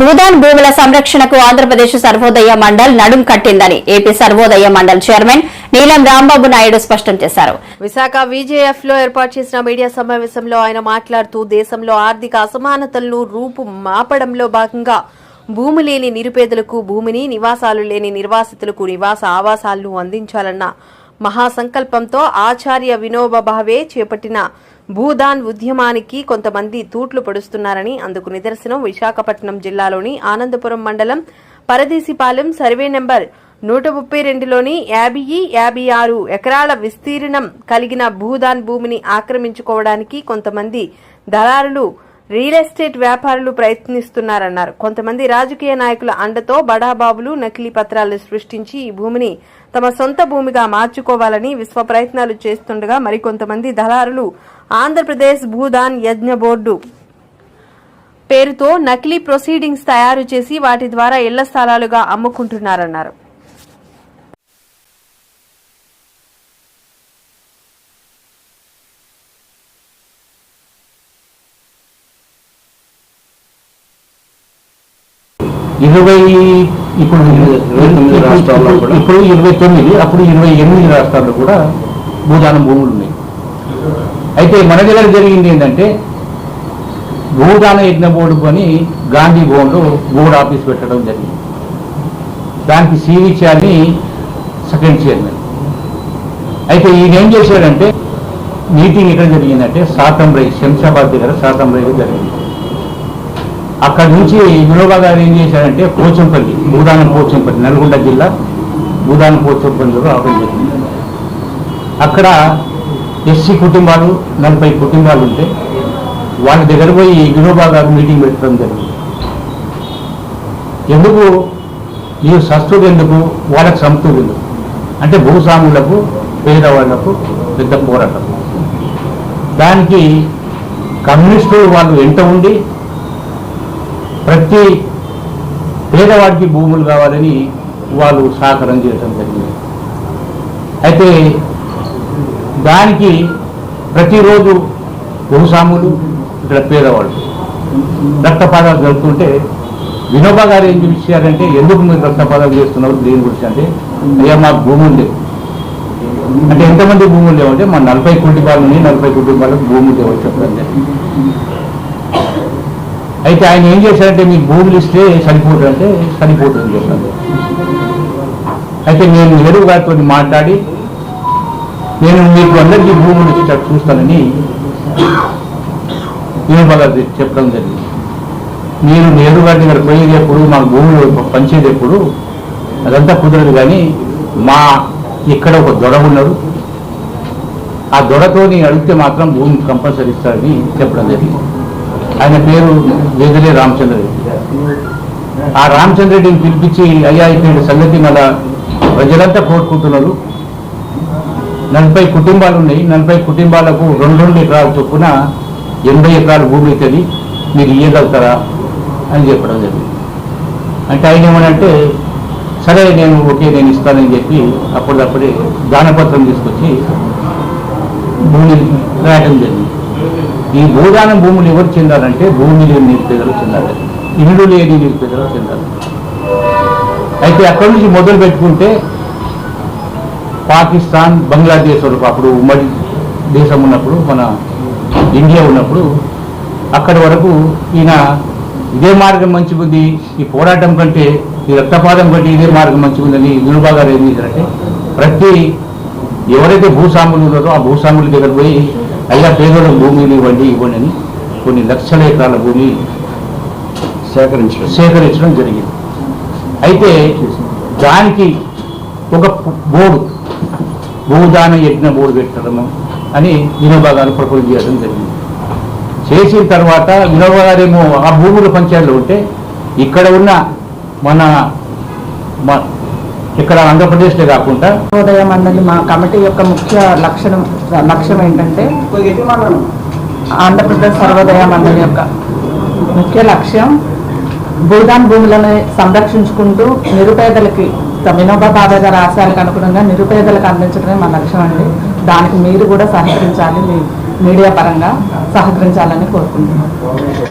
భూదాన్ భూముల సంరక్షణకు ఆంధ్రప్రదేశ్ సర్వోదయ మండల్ నడుం కట్టిందని ఏపీ సర్వోదయ మండల్ చైర్మన్ నీలం రాంబాబు నాయుడు స్పష్టం చేశారు. విశాఖ విజేఎఫ్ లో ఏర్పాటు చేసిన మీడియా సమావేశంలో ఆయన మాట్లాడుతూ దేశంలో ఆర్థిక అసమానతలను రూపు మాపడంలో భాగంగా భూమి లేని నిరుపేదలకు భూమిని, నివాసాలు లేని నిర్వాసితులకు నివాస ఆవాసాలను అందించాలన్న మహాసంకల్పంతో ఆచార్య వినోబా భావే చేపట్టిన భూదాన్ ఉద్యమానికి కొంతమంది తూట్లు పొడుస్తున్నారని, అందుకు నిదర్శనం విశాఖపట్నం జిల్లాలోని ఆనందపురం మండలం పరదేశిపాలెం సర్వే నెంబర్ 132లోని 56 ఎకరాల విస్తీర్ణం కలిగిన భూదాన్ భూమిని ఆక్రమించుకోవడానికి కొంతమంది దళారులు, రియల్ ఎస్టేట్ వ్యాపారులు ప్రయత్నిస్తున్నారన్నారు. కొంతమంది రాజకీయ నాయకుల అండతో బడాబాబులు నకిలీ పత్రాలు సృష్టించి ఈ భూమిని తమ సొంత భూమిగా మార్చుకోవాలని విశ్వ ప్రయత్నాలు చేస్తుండగా మరికొంతమంది దళారులు ఆంధ్రప్రదేశ్ భూదాన్ యజ్ఞ బోర్డు పేరుతో నకిలీ ప్రొసీడింగ్స్ తయారు చేసి వాటి ద్వారా ఇళ్ల స్థలాలుగా అమ్ముకుంటున్నారన్నారు. ఇప్పుడు 29 అప్పుడు 28 రాష్ట్రాల్లో కూడా భూదానం భూములు ఉన్నాయి. అయితే మన దగ్గర జరిగింది ఏంటంటే భూదాన యజ్ఞ బోర్డు అని గాంధీ భవన్లో బోర్డు ఆఫీస్ పెట్టడం జరిగింది. దానికి సివిచార్ని సెకండ్ చైర్మన్. అయితే ఈయన ఏం చేశాడంటే మీటింగ్ ఎక్కడ జరిగిందంటే సాతంబ్రై, శంషాబాద్ దగ్గర సాతంబ్రైలో జరిగింది. అక్కడ నుంచి వినోబా గారు ఏం చేశారంటే పోచంపల్లి, భూదానం పోచంపల్లి, నల్గొండ జిల్లా భూదానం పోచంపల్లిలో రావడం జరిగింది. అక్కడ ఎస్సీ కుటుంబాలు 40 కుటుంబాలు ఉంటే వాళ్ళ దగ్గర పోయి వినోబా గారు మీటింగ్ పెట్టడం జరిగింది. ఎందుకు ఈ సస్తుడు ఎందుకు, వాళ్ళకి సంతుడు ఎందుకు అంటే భూస్వాములకు పేదవాళ్లకు పెద్ద పోరాటం. దానికి కమ్యూనిస్టులు వాళ్ళు వెంట ఉండి ప్రతి పేదవాడికి భూములు కావాలని వాళ్ళు సహకారం చేయడం జరిగింది. అయితే దానికి ప్రతిరోజు భూస్వాములు, ఇక్కడ పేదవాళ్ళు రక్తపాతాలు జరుగుతుంటే వినోబా గారు ఏం చూపించారంటే ఎందుకు మీరు రక్తపాతాలు చేస్తున్నారు దేని గురించి అంటే, అయ్యా మాకు భూములు లేవు అంటే, ఎంతమంది భూములు లేవంటే మా 40 కుటుంబాలు ఉన్నాయి, 40 కుటుంబాలకు భూములు లేవని చెప్పడం జరిగింది. అయితే ఆయన ఏం చేశారంటే మీకు భూములు ఇస్తే సరిపోతుంది అంటే సరిపోతుంది చెప్పారు. అయితే నేను నెహ్రూ గారితో మాట్లాడి నేను మీకు అందరికీ భూములు ఇచ్చేటట్టు చూస్తానని వినోబా గారు చెప్పడం జరిగింది. నేను నెహ్రూ గారి దగ్గర పోయేటప్పుడు మాకు భూములు పంచేటప్పుడు అదంతా కుదరదు, కానీ మా ఇక్కడ ఒక దొర ఉన్నాడు, ఆ దొరతో నేను అడిగితే మాత్రం భూమి కంపల్సరీ ఇస్తారని చెప్పడం జరిగింది. ఆయన పేరు వేదలే రామచంద్ర రెడ్డి. ఆ రామచంద్ర రెడ్డిని పిలిపించి అయ్యా ఇక్కడ సంగతి మన ప్రజలంతా కోరుకుంటున్నారు, 40 కుటుంబాలు ఉన్నాయి, 40 కుటుంబాలకు 2 ఎకరాల చొప్పున 80 ఎకరాల భూమి అవుతుంది, మీరు ఇవ్వగలుగుతారా అని చెప్పడం జరిగింది. అంటే ఆయన ఏమనంటే సరే నేను నేను ఇస్తానని చెప్పి అప్పటికప్పుడే దానపత్రం తీసుకొచ్చి భూమి రాయడం జరిగింది. ఈ భూదానం భూములు ఎవరు చెందాలంటే భూమి లేని నిరుపేదలు చెందాలి, ఇల్లు లేని నిరుపేదలు చెందాలి. అయితే అక్కడి నుంచి మొదలు పెట్టుకుంటే పాకిస్తాన్, బంగ్లాదేశ్ వరకు అప్పుడు ఉమ్మడి దేశం ఉన్నప్పుడు, మన ఇండియా ఉన్నప్పుడు అక్కడి వరకు ఈయన ఇదే మార్గం మంచిగుంది, ఈ పోరాటం కంటే ఈ రక్తపాతం కంటే ఇదే మార్గం మంచిగుందని వినోబా గారు ఏం చేశారంటే ప్రతి ఎవరైతే భూస్వాములు ఉన్నారో ఆ భూస్వాముల దగ్గర పోయి అయ్యా పేదలకు భూమిని ఇవ్వండి అని కొన్ని లక్షల ఎకరాల భూమి సేకరించడం జరిగింది. అయితే దానికి ఒక బోర్డు, భూదాన యజ్ఞ బోర్డు పెట్టడము అని వినోబా గారు ప్రపోజ్ చేయడం జరిగింది. చేసిన తర్వాత వినోబా గారేమో ఆ భూముల పంచాయతీలో ఉంటే ఇక్కడ ఉన్న మన ఇక్కడ ఆంధ్రప్రదేశ్లో కాకుండా సర్వోదయ మండలి మా కమిటీ యొక్క ముఖ్య లక్ష్యం ఏంటంటే ఆంధ్రప్రదేశ్ సర్వోదయ మండలి యొక్క ముఖ్య లక్ష్యం భూదాన్ భూములను సంరక్షించుకుంటూ నిరుపేదలకి వినోబా భావే గారి ఆశయాలకు అనుగుణంగా నిరుపేదలకు అందించడమే మా లక్ష్యం అండి. దానికి మీరు కూడా సహకరించాలి, మీడియా పరంగా సహకరించాలని కోరుకుంటున్నాం.